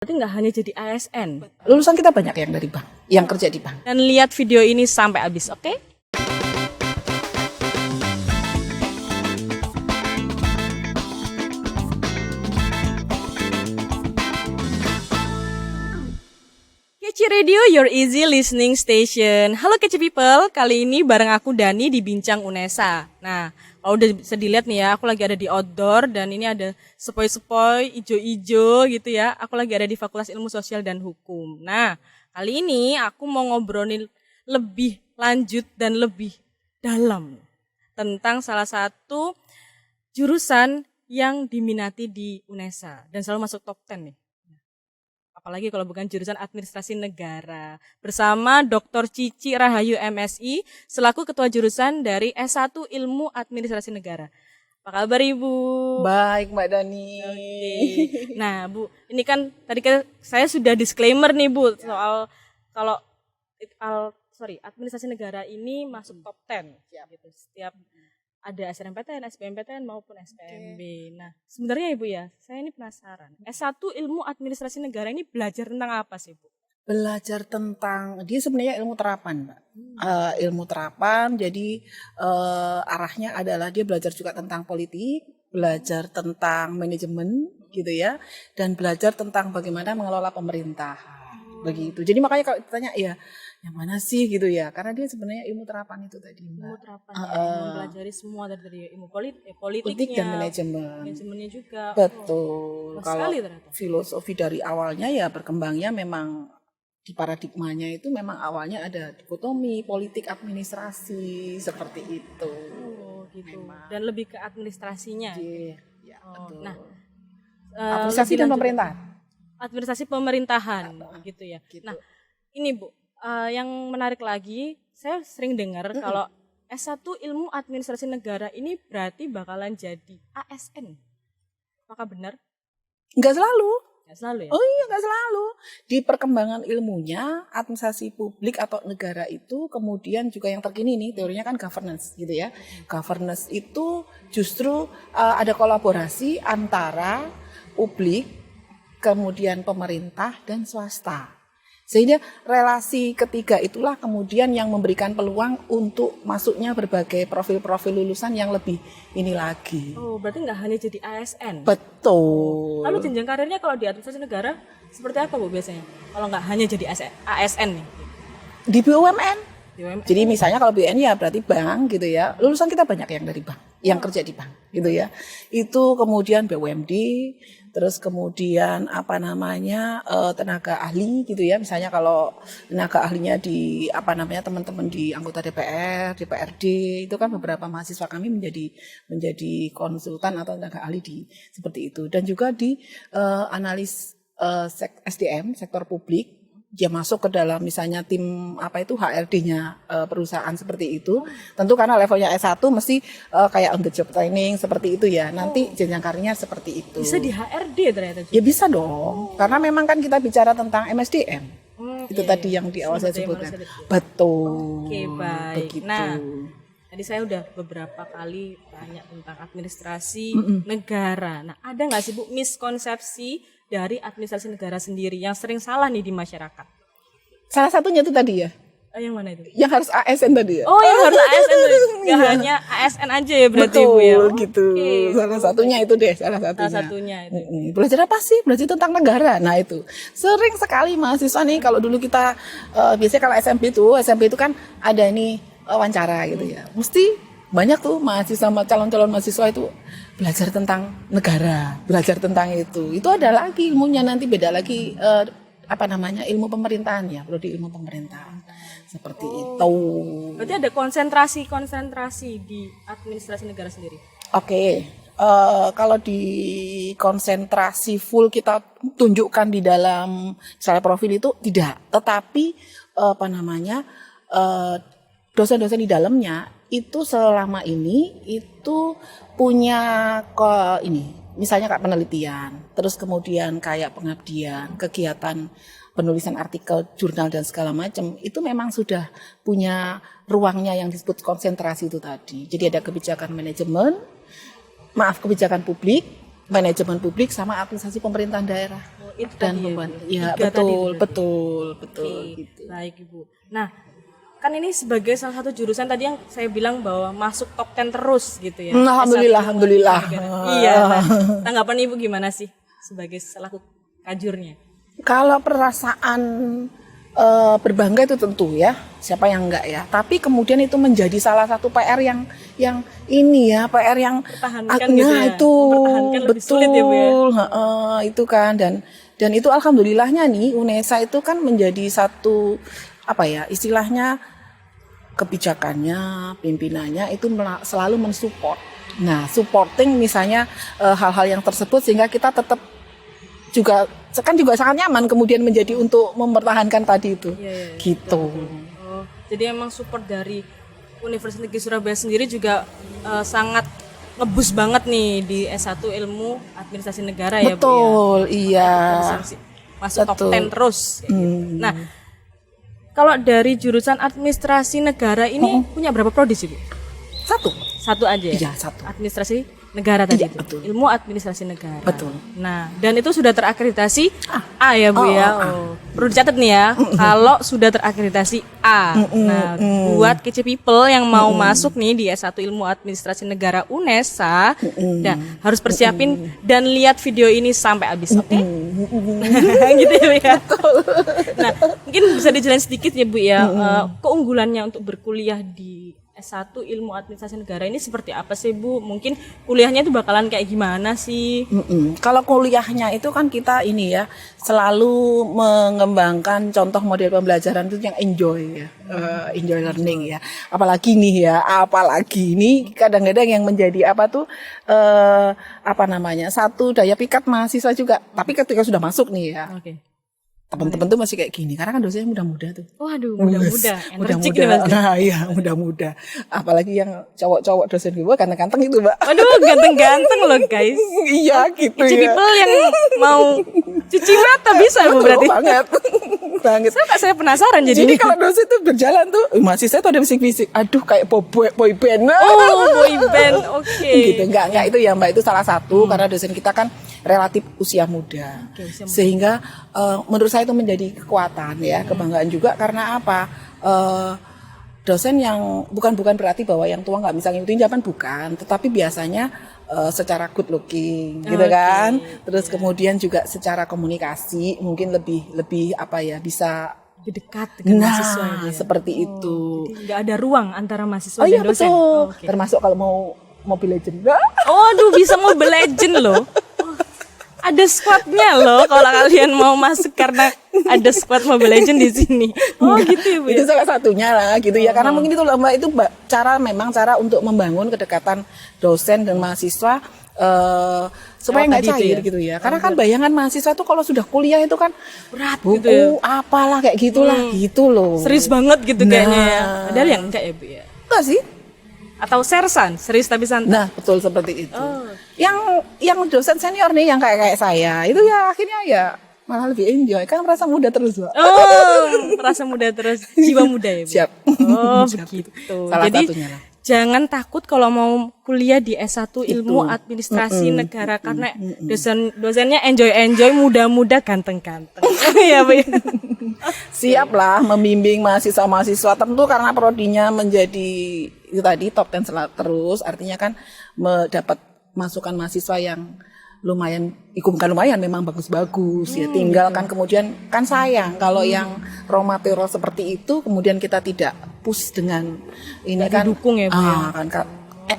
Berarti nggak hanya jadi ASN. Lulusan kita banyak yang dari bank, yang kerja di bank. Dan lihat video ini sampai habis, oke? Kece Radio, your easy listening station. Halo Kece People, kali ini bareng aku Dani di Bincang Unesa. Nah, kalau udah bisa dilihat nih ya, aku lagi ada di outdoor dan ini ada sepoi-sepoi, ijo-ijo gitu ya. Aku lagi ada di Fakultas Ilmu Sosial dan Hukum. Nah, kali ini aku mau ngobrolin lebih lanjut dan lebih dalam tentang salah satu jurusan yang diminati di Unesa dan selalu masuk top 10 nih. Apalagi kalau bukan jurusan administrasi negara. Bersama Dr. Cici Rahayu MSI selaku ketua jurusan dari S1 Ilmu Administrasi Negara. Apa kabar Ibu? Baik Mbak Dani. Oke. Nah Bu, ini kan tadi saya sudah disclaimer nih Bu soal kalau administrasi negara ini masuk top 10 gitu. Setiap ada SNMPTN, SBMPTN maupun SPMB. Nah, sebenarnya Ibu ya, saya ini penasaran. S1 Ilmu Administrasi Negara ini belajar tentang apa sih, Bu? Belajar tentang, dia sebenarnya ilmu terapan Mbak. Ilmu terapan, jadi arahnya adalah dia belajar juga tentang politik, belajar tentang manajemen gitu ya, dan belajar tentang bagaimana mengelola pemerintahan. Begitu. Jadi makanya kalau ditanya ya, yang mana sih gitu ya? Karena dia sebenarnya ilmu terapan itu tadi, Mbak. Ilmu terapan ya, mempelajari semua dari ilmu politiknya, Politik dan manajemen. manajemennya juga. Betul. Oh, Kalau sekali ternyata. filosofi dari awalnya ya berkembangnya memang di paradigmanya itu memang awalnya ada dikotomi politik administrasi seperti itu. Oh, gitu. Memang. Dan lebih ke administrasinya. Iya, ya, Oh, betul. nah, Administrasi lebih dan lanjut. pemerintahan. Administrasi pemerintahan gitu ya. Gitu. Nah, ini Bu, yang menarik lagi, saya sering dengar kalau S1 Ilmu Administrasi Negara ini berarti bakalan jadi ASN. Apakah benar? Enggak selalu. Nggak selalu ya? Oh iya, enggak selalu. Di perkembangan ilmunya, administrasi publik atau negara itu kemudian juga yang terkini nih, teorinya kan governance gitu ya. Governance itu justru ada kolaborasi antara publik, kemudian pemerintah dan swasta. Sehingga relasi ketiga itulah kemudian yang memberikan peluang untuk masuknya berbagai profil-profil lulusan yang lebih ini lagi. Oh, berarti nggak hanya jadi ASN. Betul. Lalu jenjang karirnya kalau di administrasi negara seperti apa Bu biasanya? Kalau nggak hanya jadi ASN nih Di BUMN. di UMN. Jadi misalnya kalau BUMN ya berarti bank gitu ya. Lulusan kita banyak yang dari bank, yang kerja di bank gitu ya. Itu kemudian BUMD, terus kemudian tenaga ahli gitu ya. Misalnya kalau tenaga ahlinya di teman-teman di anggota DPR, DPRD itu kan beberapa mahasiswa kami menjadi konsultan atau tenaga ahli di seperti itu. Dan juga di analis SDM sektor publik. Dia masuk ke dalam misalnya tim HRD-nya perusahaan seperti itu. Tentu karena levelnya S1 mesti kayak on the job training seperti itu ya. Nanti jenjang karirnya seperti itu. Bisa di HRD ternyata. Ya bisa dong. Karena memang kan kita bicara tentang MSDM. Itu iya, tadi yang di awal saya sebutkan. manusia. Betul. Oke, baik. Begitu. Nah, tadi saya udah beberapa kali tanya tentang administrasi negara. Nah, ada nggak sih Bu miskonsepsi dari administrasi negara sendiri yang sering salah nih di masyarakat? Salah satunya itu tadi ya. Yang mana itu? Yang harus ASN tadi ya. Oh, yang harus ASN, nggak hanya ASN aja ya berarti Betul, Bu ya? gitu. Oke. Salah satunya itu deh, salah satunya. Salah satunya itu. Belajar apa sih? Belajar tentang negara. Nah itu sering sekali mahasiswa nih kalau dulu kita biasanya kalau SMP itu kan ada ini wawancara gitu ya. Mesti banyak tuh calon-calon mahasiswa itu belajar tentang negara, belajar tentang itu. Itu ada lagi ilmunya nanti beda lagi ilmu pemerintahan ya, prodi ilmu pemerintahan. Seperti itu. Berarti ada konsentrasi di administrasi negara sendiri. Oke, kalau di konsentrasi full kita tunjukkan di dalam misalnya profil itu tidak, tetapi dosen-dosen di dalamnya itu selama ini itu punya misalnya kayak penelitian, terus kemudian kayak pengabdian, kegiatan penulisan artikel, jurnal dan segala macam itu memang sudah punya ruangnya yang disebut konsentrasi itu tadi. Jadi ada kebijakan kebijakan publik, manajemen publik sama administrasi pemerintahan daerah. itu dan tadi membantu. Bu. Ya, Tiga tadi betul, itu berarti. betul Oke, gitu. baik Ibu. Nah, kan ini sebagai salah satu jurusan tadi yang saya bilang bahwa masuk top 10 terus gitu ya. Alhamdulillah, S1 alhamdulillah. Iya, nah, tanggapan Ibu gimana sih sebagai selaku kajurnya? Kalau perasaan berbangga itu tentu ya, siapa yang enggak ya. Tapi kemudian itu menjadi salah satu PR yang ini ya, PR yang Pertahankan gitu ya. itu Mempertahankan lebih betul, sulit ya, Bu ya. itu kan dan itu alhamdulillahnya nih UNESA itu kan menjadi satu apa ya istilahnya kebijakannya, pimpinannya itu selalu mensupport. Nah, supporting misalnya hal-hal yang tersebut sehingga kita tetap juga sangat nyaman kemudian menjadi untuk mempertahankan tadi itu. Iya, Gitu. Oh, jadi emang support dari Universitas Negeri Surabaya sendiri juga sangat ngebus banget nih di S1 Ilmu Administrasi Negara ya Bu ya. Betul, iya. Masuk top Betul. 10 terus. Nah, kalau dari jurusan Administrasi Negara ini punya berapa prodi sih Bu? Satu aja ya? Iya, satu. Administrasi Negara tadi Iya, itu. betul. Ilmu Administrasi Negara. Betul. Nah, dan itu sudah terakreditasi A ya Bu ya. A. Oh. Perlu dicatat nih ya, kalau sudah terakreditasi A. Nah, buat kece people yang mau masuk nih di S1 Ilmu Administrasi Negara UNESA, dan harus persiapin dan lihat video ini sampai habis, oke? Gitu ya Bu ya. Nah, mungkin bisa dijelasin sedikit ya Bu ya, keunggulannya untuk berkuliah di S1 Ilmu Administrasi Negara ini seperti apa sih Bu? Mungkin kuliahnya itu bakalan kayak gimana sih? Kalau kuliahnya itu kan kita ini ya selalu mengembangkan contoh model pembelajaran itu yang enjoy ya, enjoy learning ya. Apalagi ini kadang-kadang yang menjadi satu daya pikat mahasiswa juga. Tapi ketika sudah masuk nih ya, Oke. teman-teman tuh masih kayak gini karena kan dosennya muda-muda tuh. Waduh, muda-muda, energik Muda-muda. nih Mas. Nah, iya, muda-muda. Apalagi yang cowok-cowok dosen gue ganteng-ganteng itu, Mbak. Waduh, ganteng-ganteng loh guys. Iya, gitu Kece ya. people yang mau cuci mata bisa Bu Betul berarti. banget. Banget. Saya penasaran Jadi jadi. kalau dosen tuh berjalan tuh, mahasiswa tuh ada bisik-bisik. Aduh, kayak boy band. Oh, boy band. Oke. Gitu. Enggak itu ya, Mbak. Itu salah satu karena dosen kita kan relatif usia muda. Oke, usia muda. Sehingga menurut saya itu menjadi kekuatan ya, kebanggaan juga karena apa? Dosen yang bukan berarti bahwa yang tua nggak bisa ngikutin zaman, bukan, tetapi biasanya secara good looking gitu kan. Terus kemudian juga secara komunikasi mungkin lebih bisa Lebih dekat dengan mahasiswa nah itu ya. seperti itu. Jadi nggak ada ruang antara mahasiswa Oh dan iya dosen. betul. Oh, oke. Termasuk kalau mau Mobile Legend. Waduh, bisa Mobile Legend loh. Ada squadnya loh kalau kalian mau masuk karena ada squad Mobile Legend di sini. Oh gitu ya Bu. Itu salah satunya lah gitu ya. Karena mungkin itu loh Mbak, itu cara untuk membangun kedekatan dosen dan mahasiswa supaya nggak tadi itu cair ya. gitu ya. Karena kan bayangan mahasiswa tuh kalau sudah kuliah itu kan Berat buku gitu ya. apalah kayak gitulah gitu loh. Serius banget gitu Nah. kayaknya ya. Padahal yang enggak ya Bu ya. Enggak sih? Atau sersan, serius tapi santai. Nah, betul seperti itu. Oh. Yang dosen senior nih yang kayak saya, itu ya akhirnya ya malah lebih enjoy kan merasa muda terus, Mbak. Oh, merasa muda terus, jiwa muda ya Bu. Siap. Oh, Siap. begitu. Salah Jadi satunya lah. jangan takut kalau mau kuliah di S1 Ilmu Administrasi Negara karena dosennya enjoy muda-muda ganteng-ganteng. Iya, Bu. Siap lah membimbing mahasiswa-mahasiswa tentu karena prodinya menjadi itu tadi top 10 terus artinya kan mendapat masukan mahasiswa yang lumayan, bukan lumayan memang bagus-bagus ya. Tinggal kan kemudian kan sayang kalau yang raw material seperti itu kemudian kita tidak push dengan ini Nggak kan didukung ya, Bu, ya. kan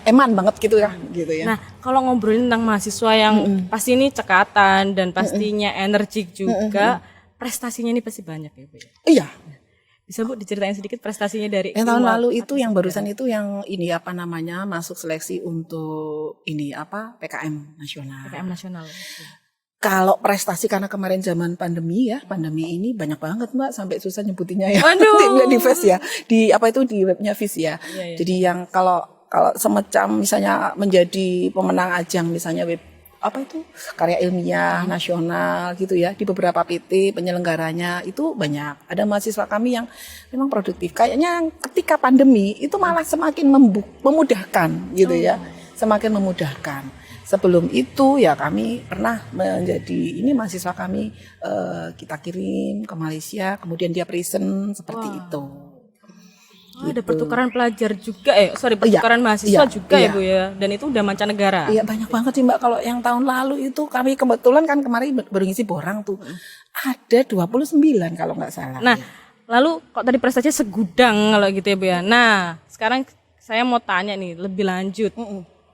eman banget gitu ya Nah, kalau ngobrolin tentang mahasiswa yang pasti ini cekatan dan pastinya energik juga, prestasinya ini pasti banyak ya Bu ya. Iya. Bisa Bu diceritain sedikit prestasinya dari Yang tahun Ilmu lalu itu yang Administrasi barusan itu yang ini masuk seleksi untuk PKM nasional. PKM nasional. Kalau prestasi karena kemarin zaman pandemi ini banyak banget Mbak sampai susah nyebutinnya ya. Waduh. di Face ya, di webnya Face ya. Iya. Jadi yang kalau semacam misalnya menjadi pemenang ajang misalnya karya ilmiah nasional gitu ya di beberapa PT penyelenggaranya itu banyak. Ada mahasiswa kami yang memang produktif. Kayaknya ketika pandemi itu malah semakin memudahkan gitu ya. Semakin memudahkan. sebelum itu ya kami pernah menjadi ini mahasiswa kami kita kirim ke Malaysia, kemudian dia present seperti itu. Oh, ada pertukaran pelajar juga pertukaran mahasiswa juga ya Bu ya, dan itu udah mancanegara. Iya banyak banget sih Mbak, kalau yang tahun lalu itu kami kebetulan kan kemarin baru ngisi borang tuh, ada 29 kalau nggak salah. Nah, lalu kok tadi prestasinya segudang kalau gitu ya Bu ya. Nah, sekarang saya mau tanya nih lebih lanjut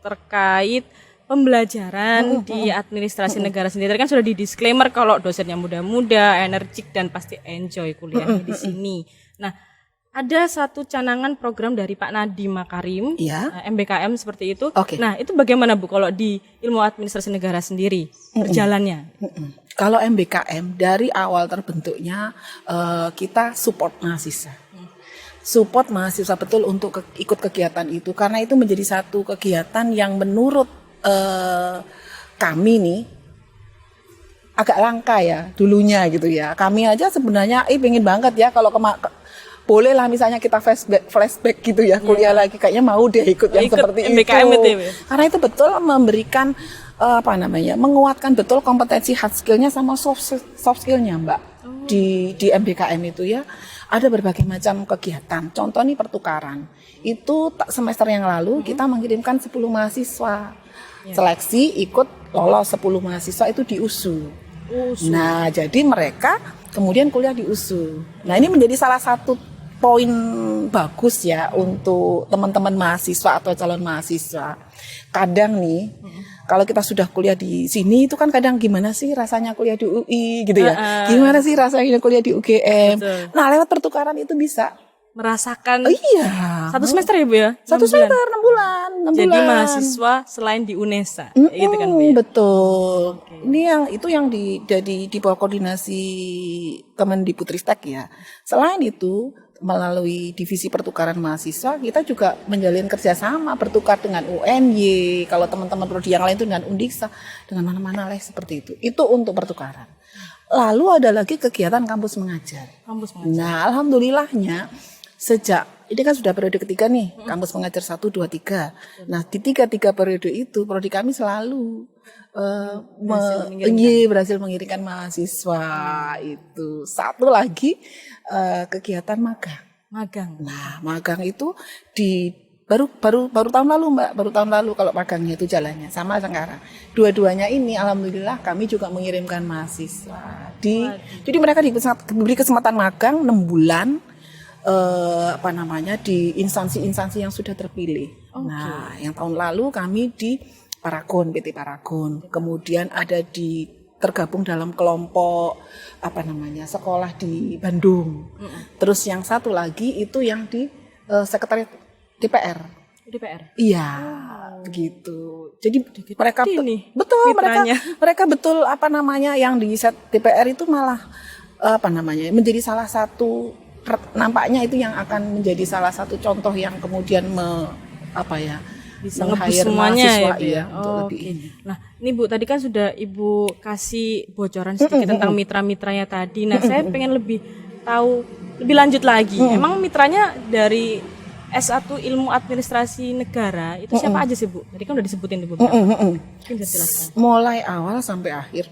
terkait pembelajaran di administrasi negara sendiri. Tadi kan sudah di disclaimer kalau dosennya muda-muda, energik dan pasti enjoy kuliahnya di sini. Nah, ada satu canangan program dari Pak Nadiem Makarim, MBKM seperti itu. Nah, itu bagaimana Bu kalau di ilmu administrasi negara sendiri berjalannya? Kalau MBKM dari awal terbentuknya kita support mahasiswa. Support mahasiswa betul untuk ikut kegiatan itu, karena itu menjadi satu kegiatan yang menurut kami nih agak langka ya dulunya gitu ya. Kami aja sebenarnya pengen banget ya kalau boleh lah misalnya kita flashback gitu ya, kuliah lagi kayaknya mau deh ikut yang seperti MBKM itu. Ya? Karena itu betul memberikan menguatkan betul kompetensi hard skill-nya sama soft skill-nya Mbak. Di MBKM itu ya ada berbagai macam kegiatan. Contoh nih pertukaran. Itu semester yang lalu kita mengirimkan 10 mahasiswa. Seleksi ikut lolos 10 mahasiswa itu di USU. Nah, jadi mereka kemudian kuliah di USU. Nah, ini menjadi salah satu poin bagus ya untuk teman-teman mahasiswa atau calon mahasiswa. Kadang nih, kalau kita sudah kuliah di sini itu kan kadang gimana sih rasanya kuliah di UI gitu ya. Gimana sih rasanya kuliah di UGM. Betul. Nah, lewat pertukaran itu bisa merasakan satu semester ya Bu ya? 1 semester 6 bulan. Jadi mahasiswa selain di UNESA gitu kan Bu ya? Betul. Ini yang di bawah koordinasi Kemendikbudristek ya. Selain itu melalui divisi pertukaran mahasiswa kita juga menjalin kerjasama bertukar dengan UNY, kalau teman-teman prodi yang lain itu dengan Undiksa, dengan mana-mana lah seperti itu untuk pertukaran. Lalu ada lagi kegiatan kampus mengajar. Nah, alhamdulillahnya sejak ini kan sudah periode ketiga nih, kampus mengajar 1, 2, 3. Nah, di 3 periode itu prodi kami selalu berhasil mengirimkan mahasiswa itu. Satu lagi kegiatan magang. Nah, magang itu baru tahun lalu Mbak, baru tahun lalu kalau magangnya itu jalannya sama sekarang. Dua-duanya ini alhamdulillah kami juga mengirimkan mahasiswa. Jadi mereka diberi kesempatan magang 6 bulan di instansi-instansi yang sudah terpilih. Nah, yang tahun lalu kami di PT Paragon. Kemudian ada tergabung dalam kelompok sekolah di Bandung. Terus yang satu lagi itu yang di sekretariat DPR. Iya, begitu. Jadi mereka betul yang di DPR itu malah menjadi salah satu, nampaknya itu yang akan menjadi salah satu contoh yang kemudian bisa ngebus semuanya ya untuk lebih ini. Nah, ini Bu tadi kan sudah Ibu kasih bocoran sedikit tentang mitra-mitranya tadi. Nah, saya pengen lebih tahu lebih lanjut lagi. Emang mitranya dari S1 Ilmu Administrasi Negara itu siapa aja sih Bu? Tadi kan udah disebutin Ibu. Mungkin bisa jelaskan. Mulai awal sampai akhir.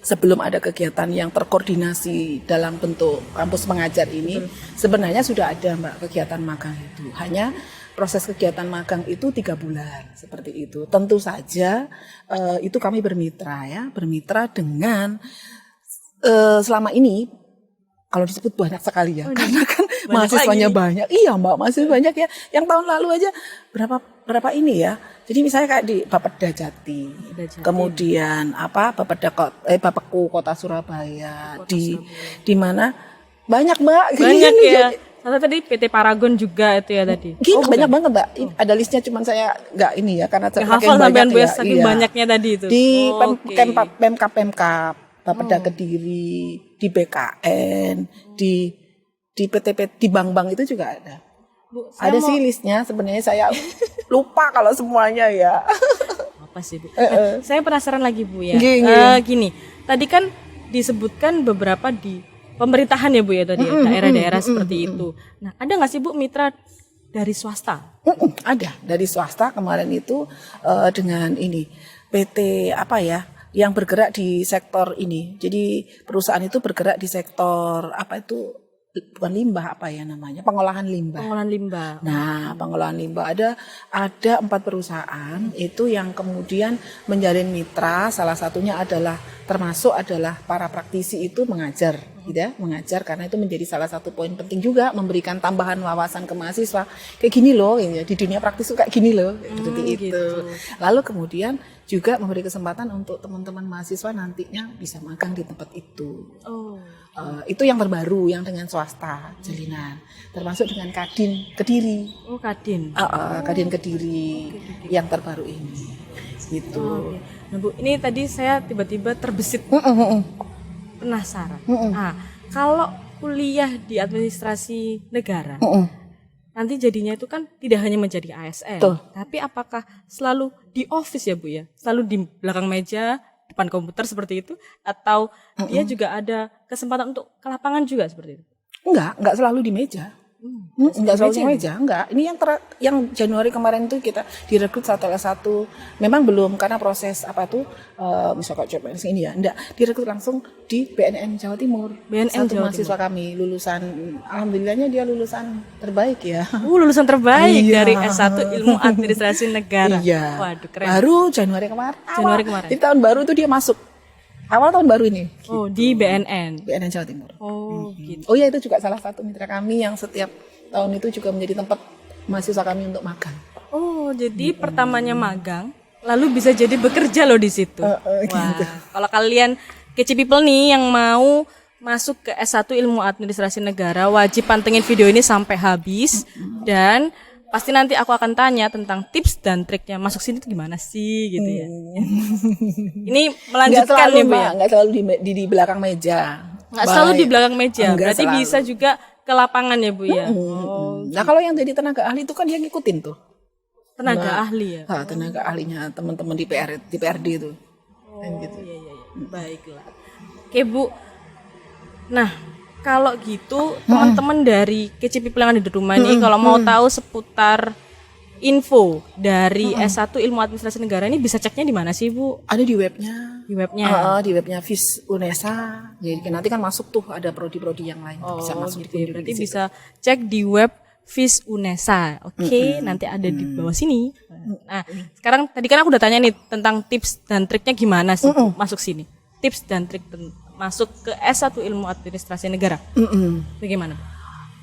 Sebelum ada kegiatan yang terkoordinasi dalam bentuk kampus mengajar ini, sebenarnya sudah ada Mbak kegiatan magang itu. Hanya proses kegiatan magang itu 3 bulan seperti itu. Tentu saja itu kami bermitra dengan selama ini kalau disebut banyak sekali ya, karena kan mahasiswanya banyak. Iya Mbak, mahasiswa banyak ya. Yang tahun lalu aja berapa ini ya. Jadi misalnya kayak di Bapeda Jati. Kemudian Bapakku Kota Surabaya, di mana banyak Mbak. Banyak ya. Atau tadi PT Paragon juga itu ya tadi. Banyak banget Mbak. Ada listnya, cuman saya nggak ini ya karena hafal sampean Bu saking banyaknya tadi itu. Di Pemkap Bapeda Kediri, di BKN, di PT di bank-bank itu juga ada. Bu, ada sih listnya, sebenarnya saya lupa kalau semuanya ya. Apa sih Bu? Saya penasaran lagi Bu ya. Gini, tadi kan disebutkan beberapa di pemerintahan ya Bu ya tadi daerah-daerah seperti itu. Nah, ada nggak sih Bu mitra dari swasta? Ada dari swasta kemarin itu dengan ini PT apa ya, yang bergerak di sektor ini. Jadi perusahaan itu bergerak di sektor apa itu, bukan limbah, apa ya namanya, pengolahan limbah. Pengolahan limbah. Nah, pengolahan limbah ada 4 perusahaan itu yang kemudian menjalin mitra. Salah satunya adalah termasuk adalah para praktisi itu mengajar, gitu ya, mengajar karena itu menjadi salah satu poin penting juga, memberikan tambahan wawasan ke mahasiswa. Kayak gini loh, ya, di dunia praktis tuh kayak gini loh, seperti itu. Gitu. Lalu kemudian juga memberi kesempatan untuk teman-teman mahasiswa nantinya bisa magang di tempat itu. Oh. Itu yang terbaru, yang dengan swasta jalinan, termasuk dengan Kadin Kediri. Oh, Kadin. Kadin Kediri yang terbaru ini, gitu. Oke. Nah, Bu, ini tadi saya tiba-tiba terbesit penasaran. Nah, kalau kuliah di administrasi negara, nanti jadinya itu kan tidak hanya menjadi ASN, Betul. tapi apakah selalu di office ya Bu ya? Selalu di belakang meja, depan komputer seperti itu, atau dia juga ada kesempatan untuk ke lapangan juga seperti itu? Enggak selalu di meja. Enggak selalu di meja, enggak. Ini yang Januari kemarin itu kita direkrut setelah satu, memang belum karena proses apa tuh, misalkan CPNS ini ya, enggak, direkrut langsung di BNN Jawa Timur. BNN Satu Jawa mahasiswa kami lulusan, alhamdulillahnya dia lulusan terbaik ya. Lulusan terbaik Iya. dari S1 Ilmu Administrasi Negara. Iya. Waduh, keren. Baru Januari kemarin. Januari kemarin. Di tahun baru itu dia masuk. Awal tahun baru ini. Oh, di BNN. BNN Jawa Timur. Oh, gitu. Oh ya, itu juga salah satu mitra kami yang setiap tahun itu juga menjadi tempat mahasiswa kami untuk magang. Oh, jadi pertamanya magang, lalu bisa jadi bekerja loh di situ. Wah, gitu. kalau kalian kece people nih yang mau masuk ke S1 Ilmu Administrasi Negara, wajib pantengin video ini sampai habis dan pasti nanti aku akan tanya tentang tips dan triknya masuk sini tuh gimana sih gitu ya. Ini melanjutkan nih Bu ya. Nggak selalu di belakang meja. Nggak selalu di belakang meja, Enggak berarti selalu. bisa juga ke lapangan ya Bu ya. Oh, Nah, kalau yang jadi tenaga ahli itu kan dia ngikutin tuh. tenaga ahli ya. Tenaga ahlinya teman-teman di PRD itu. Kan gitu. Iya. Baiklah. Oke Bu. Nah, kalau gitu teman-teman dari Kece People yang ada di rumah nih, kalau mau tahu seputar info dari S1 Ilmu Administrasi Negara ini bisa ceknya di mana sih Bu? Ada di webnya. Di webnya. Di webnya FIS UNESA. Jadi nanti kan masuk tuh ada prodi-prodi yang lain bisa masuk gitu ya. Berarti di situ. bisa cek di web FIS UNESA. Oke, nanti ada di bawah sini. Nah, sekarang tadi kan aku udah tanya nih tentang tips dan triknya gimana sih masuk sini. Tips dan trik masuk ke S1 Ilmu Administrasi Negara. Bagaimana?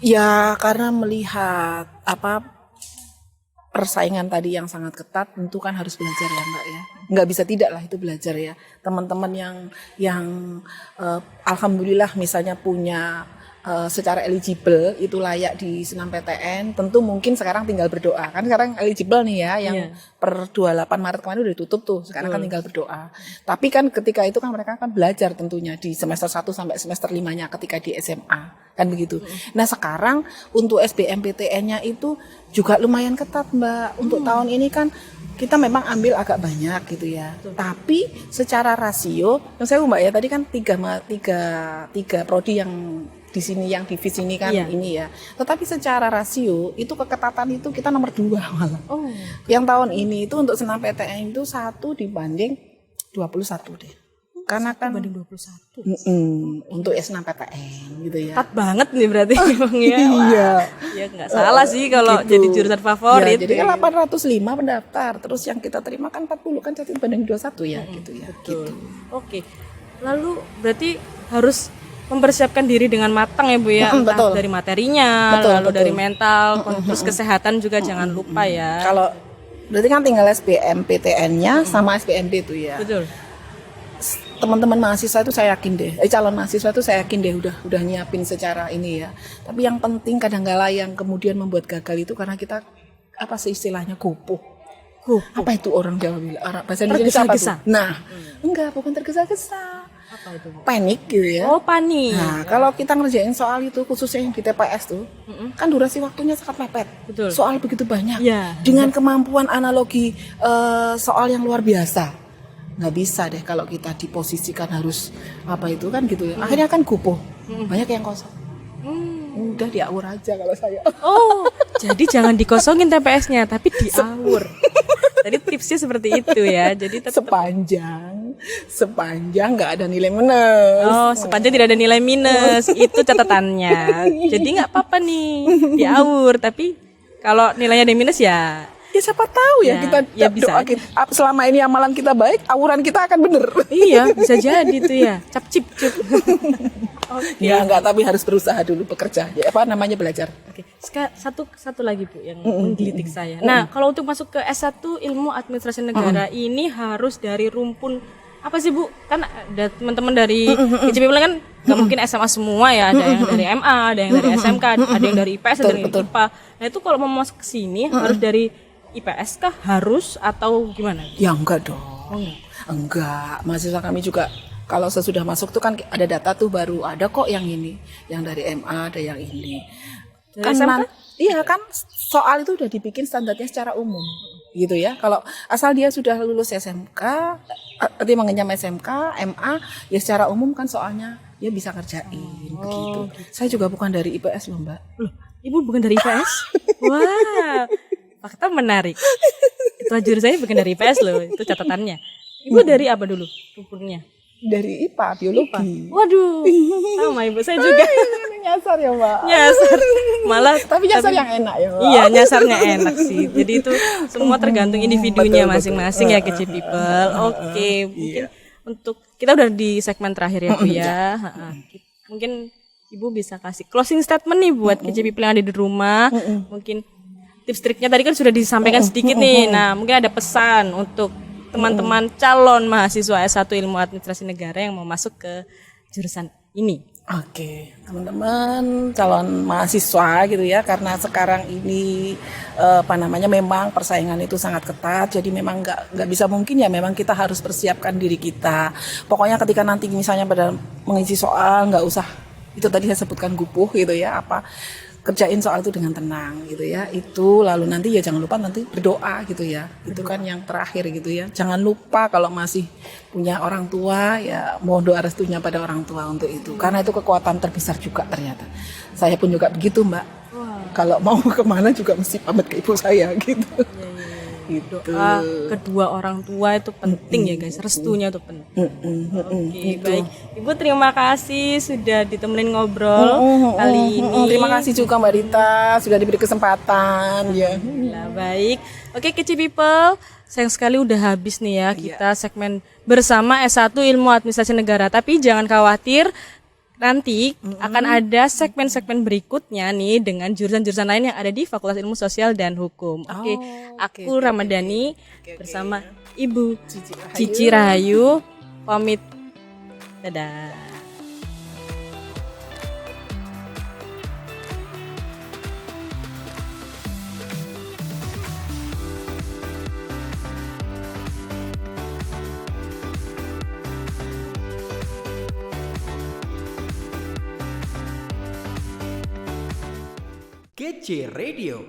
Ya, karena melihat persaingan tadi yang sangat ketat, tentu kan harus belajar ya Mbak ya. Nggak bisa tidak lah itu belajar ya. Teman-teman yang alhamdulillah misalnya punya secara eligible itu layak di senam PTN, tentu mungkin sekarang tinggal berdoa. Kan sekarang eligible nih ya, yang per 28 Maret kemarin udah ditutup tuh. Sekarang kan tinggal berdoa. Tapi kan ketika itu kan mereka kan belajar tentunya di semester 1 sampai semester 5-nya ketika di SMA. Kan begitu. Nah, sekarang untuk SBMPTN-nya itu juga lumayan ketat, Mbak. Untuk tahun ini kan kita memang ambil agak banyak gitu ya. Tapi secara rasio, yang saya Mbak ya tadi kan tiga prodi yang di sini, yang di FIS ini kan ini ya. Tetapi secara rasio itu keketatan itu kita nomor 2 malah. Oh. Yang tahun ini itu untuk senam PTN itu 1 dibanding 21 deh. Karena kan Banding 21. untuk senam PTN gitu ya. Ketat banget nih berarti memang ya. Iya. Ya nggak salah sih kalau Gitu. jadi jurusan favorit. Ya, jadi kan 805 pendaftar, terus yang kita terima kan 40 kan jadi banding 21 ya gitu ya. Gitu. Oke. Lalu berarti harus mempersiapkan diri dengan matang ya Bu ya, entah betul. dari materinya, Betul, lalu betul. dari mental, terus kesehatan juga jangan lupa ya. Kalau berarti kan tinggal SBMPTN-nya sama SBMP itu ya. Betul. Teman-teman mahasiswa itu saya yakin deh, calon mahasiswa itu saya yakin deh udah nyiapin secara ini ya. Tapi yang penting kadang-kala yang kemudian membuat gagal itu karena kita apa sih istilahnya gopoh. Apa itu orang Jawa bilang? Bahasa Indonesia apa tuh? Nah, enggak, bukan tergesa-gesa. Apa itu Bu? Panik gitu ya. Oh, panik. Nah, kalau kita ngerjain soal itu khususnya yang di TPS tuh, kan durasi waktunya sangat mepet. Betul. Soal begitu banyak. Iya. Dengan kemampuan analogi soal yang luar biasa. Nggak bisa deh kalau kita diposisikan harus apa itu kan gitu ya. Akhirnya kan gopoh. Banyak yang kosong. Udah diaur aja kalau saya. Oh, jadi jangan dikosongin TPS-nya, tapi diawur. Tadi tipsnya seperti itu ya. Jadi tetap sepanjang nggak ada nilai minus. oh, sepanjang tidak ada nilai minus itu catatannya. Jadi nggak apa-apa nih diaur, tapi kalau nilainya ada minus ya Ya siapa tahu ya, Ya, kita ya bisa doa kita, selama ini amalan kita baik, auran kita akan bener. iya bisa jadi tuh ya. Cap cip cup. Ya enggak, tapi harus berusaha dulu bekerja. Ya, apa namanya, belajar. Oke, satu lagi Bu yang menggelitik saya. Nah, kalau untuk masuk ke S1 Ilmu Administrasi Negara ini harus dari rumpun apa sih Bu? Kan ada teman-teman dari ICP kan nggak mungkin SMA semua ya, ada yang dari MA, ada yang dari SMK, ada yang dari IPS, ada yang dari IPA. Nah, itu kalau mau masuk ke sini harus dari IPS kah harus atau gimana? Ya enggak dong. Oh, enggak. Enggak, mahasiswa kami juga kalau sesudah masuk tuh kan ada data tuh baru ada kok yang ini, yang dari MA ada yang ini. Dari Kan SMK? iya kan soal itu udah dibikin standarnya secara umum gitu ya. Kalau asal dia sudah lulus SMK, artinya mengenyam SMK, MA, ya secara umum kan soalnya dia bisa ngerjain begitu. Saya juga bukan dari IPS loh, Mbak. Loh, Ibu bukan dari IPS? Wah, fakta menarik. Itu jurusannya bukan dari IPS loh, itu catatannya. Ibu dari apa dulu rumputnya? Dari IPA, biologi. Waduh, sama ibu saya juga. Nyasar ya, Mbak. Nyasar, malah. Tapi nyasar yang enak ya, Mbak. Iya, nyasarnya enak sih. Jadi itu semua tergantung individunya masing-masing ya, kece people. Oke, mungkin untuk kita udah di segmen terakhir ya Bu ya. Mungkin Ibu bisa kasih closing statement nih buat kece people yang ada di rumah. Mungkin tips triknya tadi kan sudah disampaikan sedikit nih. Nah, mungkin ada pesan untuk teman-teman calon mahasiswa S1 Ilmu Administrasi Negara yang mau masuk ke jurusan ini. Oke, teman-teman calon mahasiswa gitu ya, karena sekarang ini apa namanya memang persaingan itu sangat ketat, jadi memang nggak bisa mungkin ya, memang kita harus persiapkan diri kita. Pokoknya ketika nanti misalnya pada mengisi soal nggak usah itu tadi saya sebutkan gupuh gitu ya, apa kerjain soal itu dengan tenang gitu ya. Itu lalu nanti ya jangan lupa nanti berdoa gitu ya. Itu kan yang terakhir gitu ya. Jangan lupa kalau masih punya orang tua ya mohon doa restunya pada orang tua untuk itu. Karena itu kekuatan terbesar juga ternyata. Saya pun juga begitu, Mbak. Kalau mau kemana juga mesti pamit ke ibu saya gitu. Gitu. Doa kedua orang tua itu penting ya guys, restunya itu penting. Oke, baik. Ibu terima kasih sudah ditemenin ngobrol kali ini. Terima kasih juga Mbak Rita sudah diberi kesempatan ya. Alhamdulillah, baik. Oke, kece people, sayang sekali udah habis nih ya kita segmen bersama S1 Ilmu Administrasi Negara. Tapi jangan khawatir, nanti akan ada segmen-segmen berikutnya nih dengan jurusan-jurusan lain yang ada di Fakultas Ilmu Sosial dan Hukum. Oke, aku Ramadhani bersama Ibu Cici Rahayu pamit. Dadah. Kece Radio.